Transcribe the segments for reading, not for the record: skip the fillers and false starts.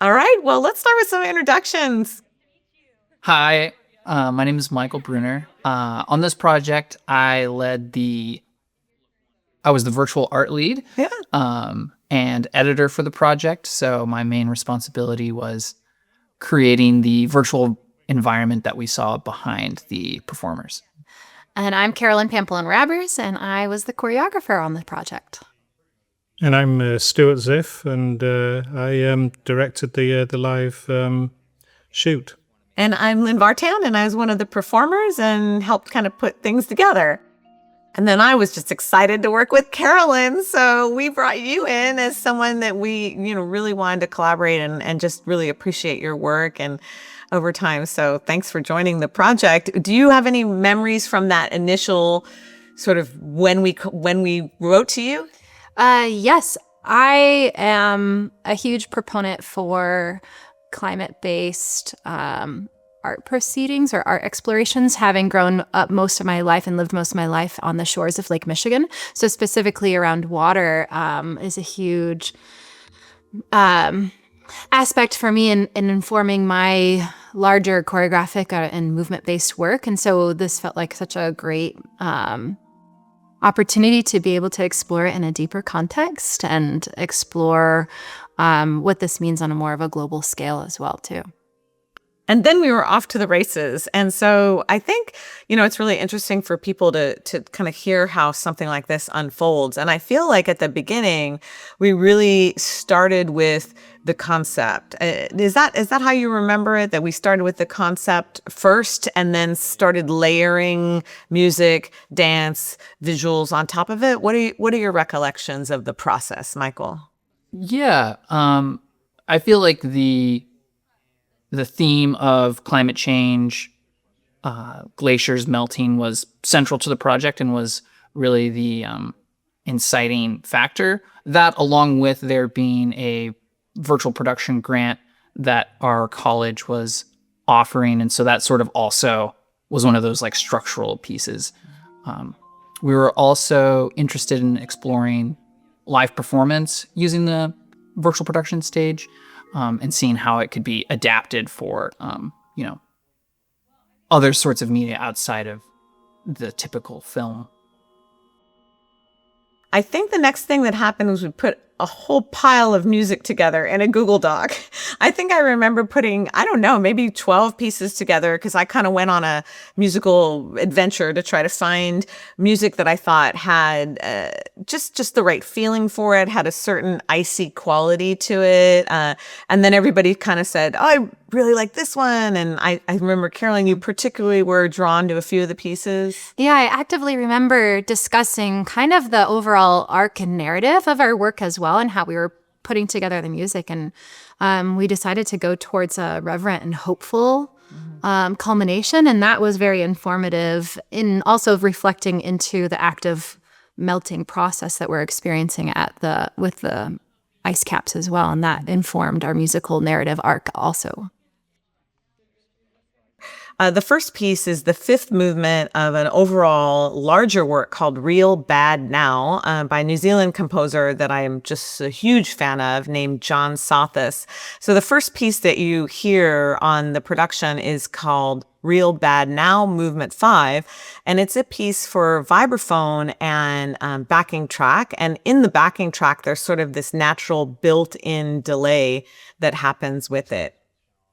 All right, well, let's start with some introductions. Hi, my name is Michael Bruner. On this project, I was the virtual art lead Yeah. and editor for the project. So my main responsibility was creating the virtual environment that we saw behind the performers. And I'm Carolyn Pamplin-Rabbers, and I was the choreographer on the project. And I'm Stuart Ziff, and I directed the live shoot. And I'm Lynn Vartan, and I was one of the performers and helped kind of put things together. And then I was just excited to work with Carolyn. So we brought you in as someone that we, really wanted to collaborate and just really appreciate your work and over time. So thanks for joining the project. Do you have any memories from that initial sort of when we wrote to you? Yes, I am a huge proponent for climate-based art proceedings or art explorations, having grown up most of my life and lived most of my life on the shores of Lake Michigan. So specifically around water is a huge aspect for me in informing my larger choreographic and movement-based work. And so this felt like such a great opportunity to be able to explore it in a deeper context and explore what this means on a more of a global scale as well, too. And then we were off to the races. And so I think, it's really interesting for people to kind of hear how something like this unfolds. And I feel like at the beginning, we really started with the concept. Is that how you remember it? That we started with the concept first and then started layering music, dance, visuals on top of it? What are your recollections of the process, Michael? Yeah, I feel like the theme of climate change, glaciers melting was central to the project and was really the inciting factor. That, along with there being a virtual production grant that our college was offering. And so that sort of also was one of those like structural pieces. We were also interested in exploring live performance using the virtual production stage. And seeing how it could be adapted for, other sorts of media outside of the typical film. I think the next thing that happened was we put a whole pile of music together in a Google Doc. I think I remember putting, I don't know, maybe 12 pieces together because I kind of went on a musical adventure to try to find music that I thought had just the right feeling for it, had a certain icy quality to it. And then everybody kind of said, oh, I really like this one. And I remember, Carolyn, you particularly were drawn to a few of the pieces. Yeah, I actively remember discussing kind of the overall arc and narrative of our work as well and how we were putting together the music. And we decided to go towards a reverent and hopeful culmination. And that was very informative in also reflecting into the active melting process that we're experiencing with the ice caps as well. And that informed our musical narrative arc also. The first piece is the fifth movement of an overall larger work called Real Bad Now by New Zealand composer that I am just a huge fan of named John Sothis. So the first piece that you hear on the production is called Real Bad Now, Movement 5, and it's a piece for vibraphone and backing track. And in the backing track, there's sort of this natural built-in delay that happens with it.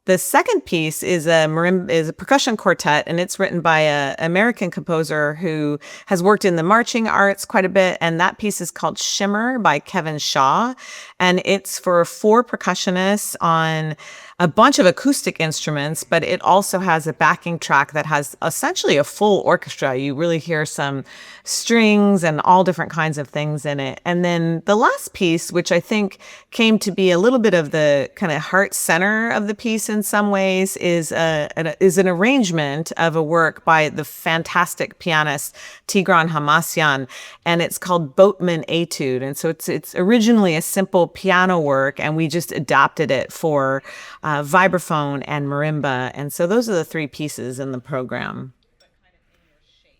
The second piece is a percussion quartet, and it's written by an American composer who has worked in the marching arts quite a bit. And that piece is called Shimmer by Kevin Shaw. And it's for 4 percussionists on a bunch of acoustic instruments, but it also has a backing track that has essentially a full orchestra. You really hear some strings and all different kinds of things in it. And then the last piece, which I think came to be a little bit of the kind of heart center of the piece in some ways, is an arrangement of a work by the fantastic pianist Tigran Hamasyan, and it's called Boatman Etude. And so it's originally a simple piano work, and we just adapted it for vibraphone and marimba. And so those are the 3 pieces in the program.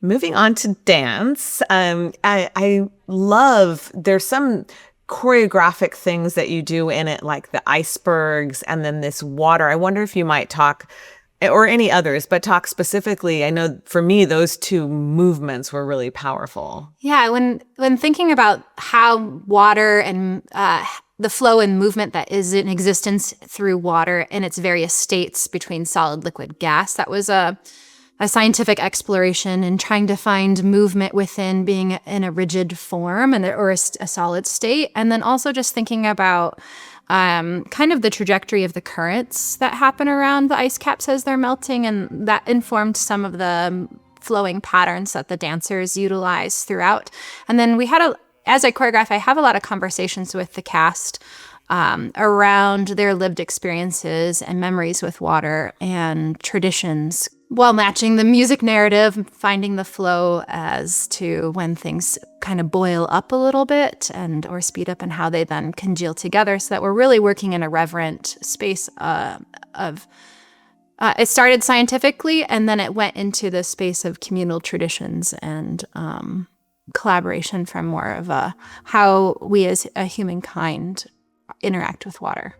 Moving on to dance, I love, there's some choreographic things that you do in it, like the icebergs and then this water. I wonder if you might talk, or any others, but talk specifically. I know for me, those two movements were really powerful. Yeah, when thinking about how water and the flow and movement that is in existence through water in its various states between solid, liquid, gas, that was a scientific exploration in trying to find movement within being in a rigid form or a solid state. And then also just thinking about kind of the trajectory of the currents that happen around the ice caps as they're melting. And that informed some of the flowing patterns that the dancers utilize throughout. And then as I choreograph, I have a lot of conversations with the cast around their lived experiences and memories with water and traditions, while matching the music narrative, finding the flow as to when things kind of boil up a little bit or speed up, and how they then congeal together, so that we're really working in a reverent space of it started scientifically, and then it went into the space of communal traditions and collaboration from more of how we as a humankind interact with water.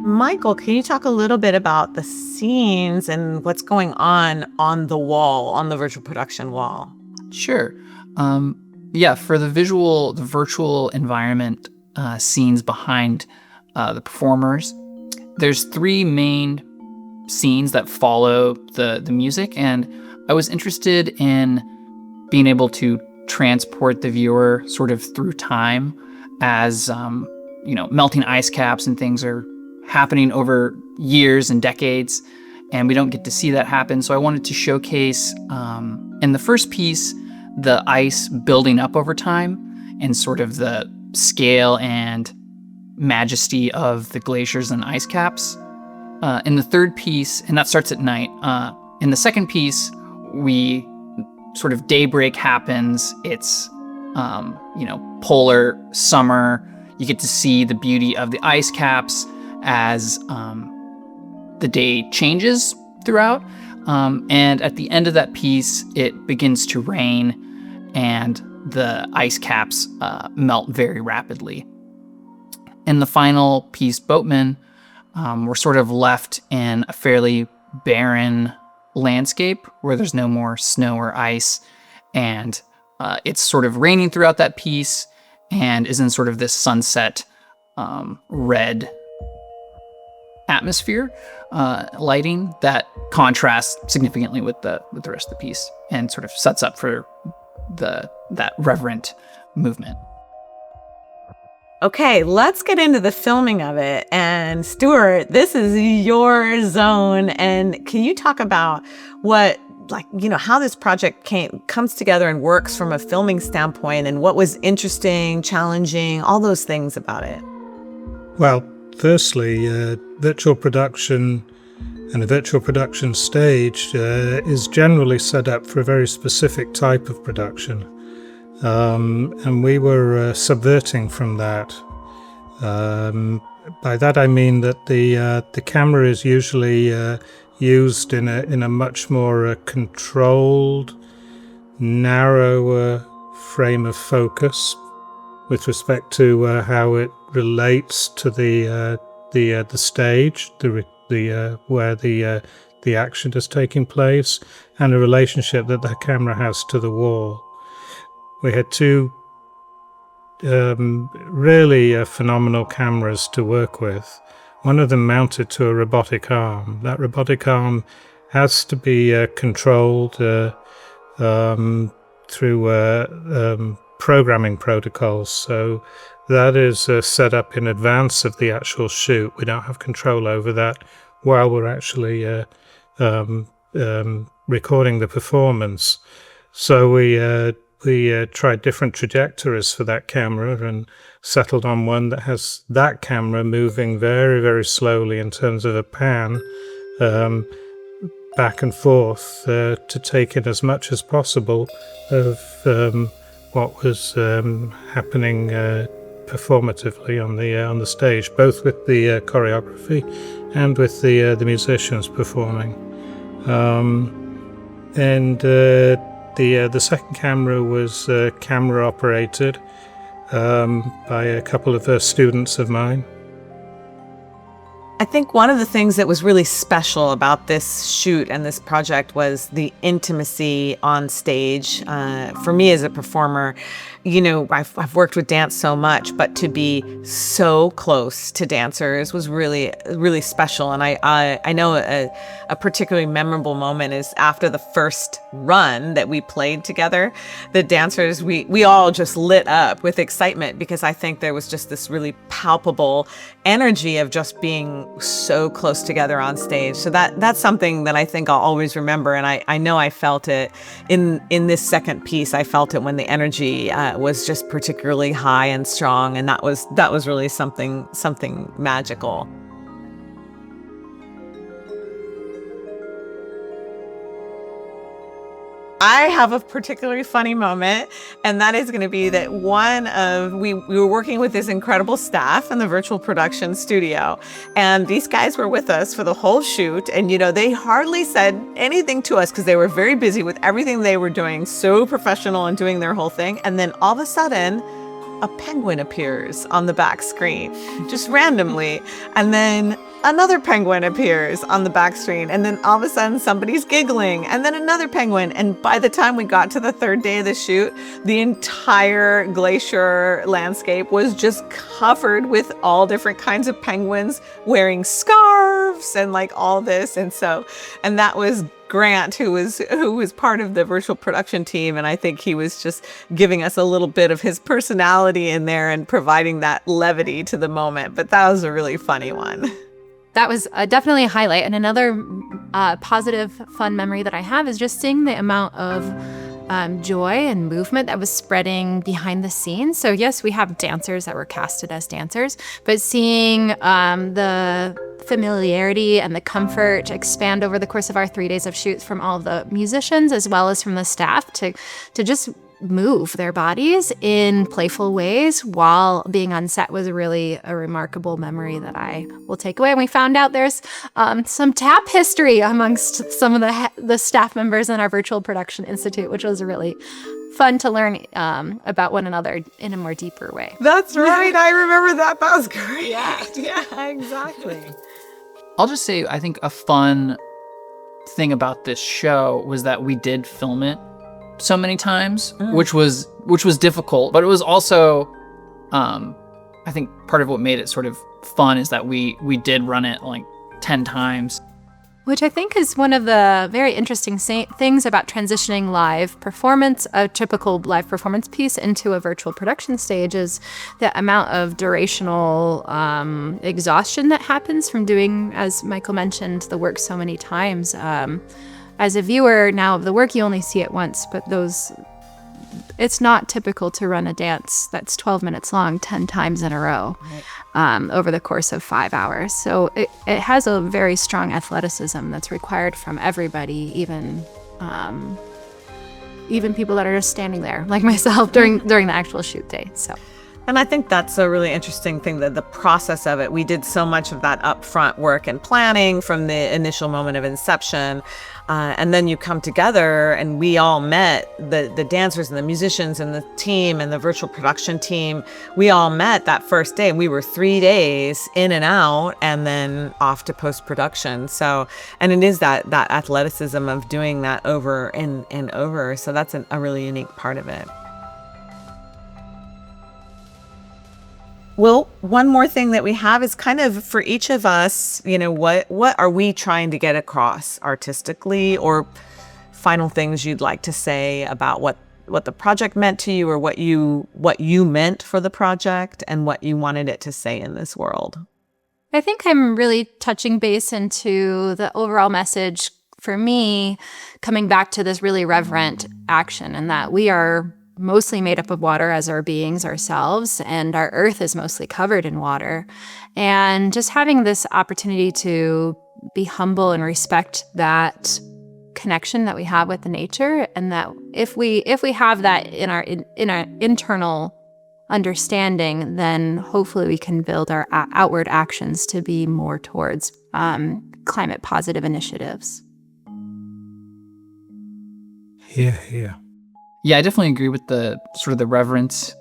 Michael, can you talk a little bit about the scenes and what's going on the wall, on the virtual production wall? Sure. Yeah, for the virtual environment scenes behind the performers, there's three main scenes that follow the music, and I was interested in being able to transport the viewer sort of through time as melting ice caps and things are happening over years and decades, and we don't get to see that happen. So I wanted to showcase in the first piece the ice building up over time and sort of the scale and majesty of the glaciers and ice caps. In the third piece, and that starts at night, in the second piece, we sort of daybreak happens. It's polar summer. You get to see the beauty of the ice caps as the day changes throughout. And at the end of that piece, it begins to rain and the ice caps melt very rapidly. In the final piece, Boatman, we're sort of left in a fairly barren landscape where there's no more snow or ice. And it's sort of raining throughout that piece and is in sort of this sunset red atmosphere lighting that contrasts significantly with the rest of the piece and sort of sets up for that reverent movement. Okay, let's get into the filming of it. And Stuart, this is your zone. And can you talk about how this project comes together and works from a filming standpoint, and what was interesting, challenging, all those things about it? Well, firstly, virtual production and a virtual production stage is generally set up for a very specific type of production. And we were subverting from that. By that I mean that the camera is usually used in a much more controlled, narrower frame of focus with respect to how it relates to the stage, where the action is taking place, and the relationship that the camera has to the wall. We had two really phenomenal cameras to work with. One of them mounted to a robotic arm. That robotic arm has to be controlled through programming protocols. So that is set up in advance of the actual shoot. We don't have control over that while we're actually recording the performance. So we tried different trajectories for that camera and settled on one that has that camera moving very, very slowly in terms of a pan back and forth to take in as much as possible of what was happening performatively on the stage, both with the choreography and with the musicians performing. The second camera was camera operated by a couple of students of mine. I think one of the things that was really special about this shoot and this project was the intimacy on stage. For me as a performer, you know, I've worked with dance so much, but to be so close to dancers was really, really special. And I know a particularly memorable moment is after the first run that we played together. The dancers, we all just lit up with excitement because I think there was just this really palpable energy of just being so close together on stage. So that's something that I think I'll always remember. And I know I felt it in this second piece. I felt it when the energy was just particularly high and strong, and that was really something magical. I have a particularly funny moment, and that is going to be that we were working with this incredible staff in the virtual production studio, and these guys were with us for the whole shoot, and you know, they hardly said anything to us because they were very busy with everything they were doing, so professional and doing their whole thing, and then all of a sudden a penguin appears on the back screen, just randomly. And then another penguin appears on the back screen. And then all of a sudden somebody's giggling, and then another penguin. And by the time we got to the third day of the shoot, the entire glacier landscape was just covered with all different kinds of penguins wearing scarves and like all this. And that was Grant, who was part of the virtual production team, and I think he was just giving us a little bit of his personality in there and providing that levity to the moment. But that was a really funny one. That was definitely a highlight. And another positive, fun memory that I have is just seeing the amount of joy and movement that was spreading behind the scenes. So yes, we have dancers that were casted as dancers, but seeing the familiarity and the comfort expand over the course of our 3 days of shoots from all of the musicians as well as from the staff to just move their bodies in playful ways while being on set was really a remarkable memory that I will take away. And we found out there's some tap history amongst some of the staff members in our Virtual Production Institute, which was really fun to learn about one another in a more deeper way. That's right. I remember that. That was great. Yeah, exactly. I'll just say, I think a fun thing about this show was that we did film it so many times, which was difficult, but it was also, I think part of what made it sort of fun is that we did run it like 10 times. Which I think is one of the very interesting things about transitioning live performance, a typical live performance piece, into a virtual production stage is the amount of durational exhaustion that happens from doing, as Michael mentioned, the work so many times. As a viewer now of the work, you only see it once, but it's not typical to run a dance that's 12 minutes long 10 times in a row. Right. Over the course of 5 hours. So it has a very strong athleticism that's required from everybody, even people that are just standing there, like myself, during the actual shoot day. So. And I think that's a really interesting thing, that the process of it, we did so much of that upfront work and planning from the initial moment of inception. And then you come together and we all met, the dancers and the musicians and the team and the virtual production team. We all met that first day, and we were 3 days in and out and then off to post-production. So, and it is that athleticism of doing that over and over. So that's a really unique part of it. Well, one more thing that we have is kind of for each of us, you know, what are we trying to get across artistically, or final things you'd like to say about what the project meant to you, or what you meant for the project and what you wanted it to say in this world? I think I'm really touching base into the overall message for me, coming back to this really reverent action, and that we are mostly made up of water as our beings ourselves, and our earth is mostly covered in water. And just having this opportunity to be humble and respect that connection that we have with the nature, and that if we have that in our internal understanding, then hopefully we can build our outward actions to be more towards climate positive initiatives. Yeah. Yeah, I definitely agree with the sort of the reverence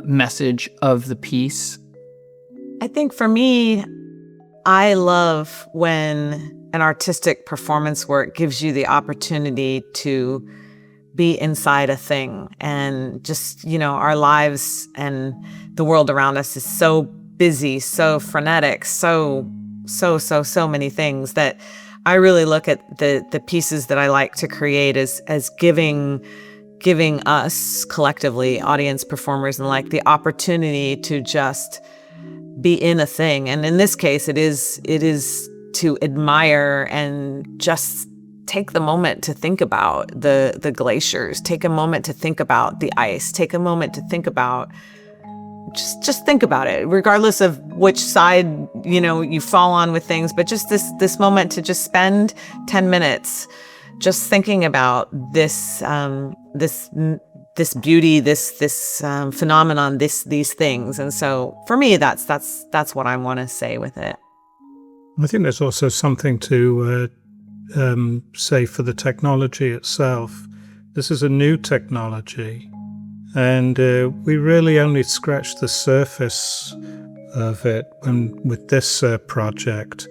message of the piece. I think for me, I love when an artistic performance work gives you the opportunity to be inside a thing. And just, our lives and the world around us is so busy, so frenetic, so many things, that I really look at the pieces that I like to create as giving us collectively, audience, performers, and the opportunity to just be in a thing. And in this case, it is to admire and just take the moment to think about the glaciers, take a moment to think about the ice, take a moment to think about just think about it, regardless of which side you fall on with things. But just this moment to just spend 10 minutes just thinking about this beauty, this phenomenon, these things. And so for me, that's what I want to say with it. I think there's also something to say for the technology itself. This is a new technology, and we really only scratched the surface of it with this project.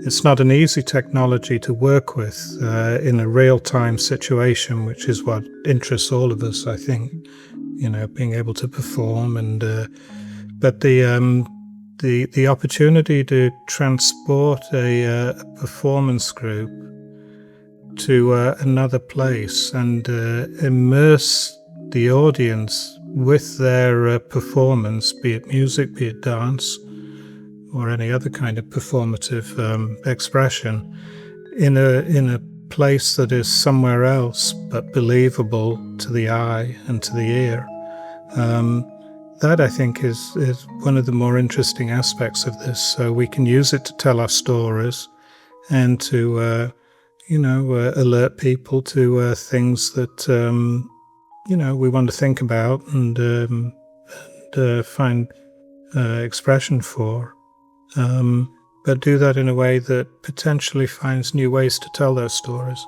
It's not an easy technology to work with in a real-time situation, which is what interests all of us, I think. Being able to perform, and but the opportunity to transport a performance group to another place and immerse the audience with their performance, be it music, be it dance, or any other kind of performative expression, in a place that is somewhere else but believable to the eye and to the ear. That, I think, is one of the more interesting aspects of this. So we can use it to tell our stories and to alert people to things that we want to think about and find expression for. But do that in a way that potentially finds new ways to tell those stories.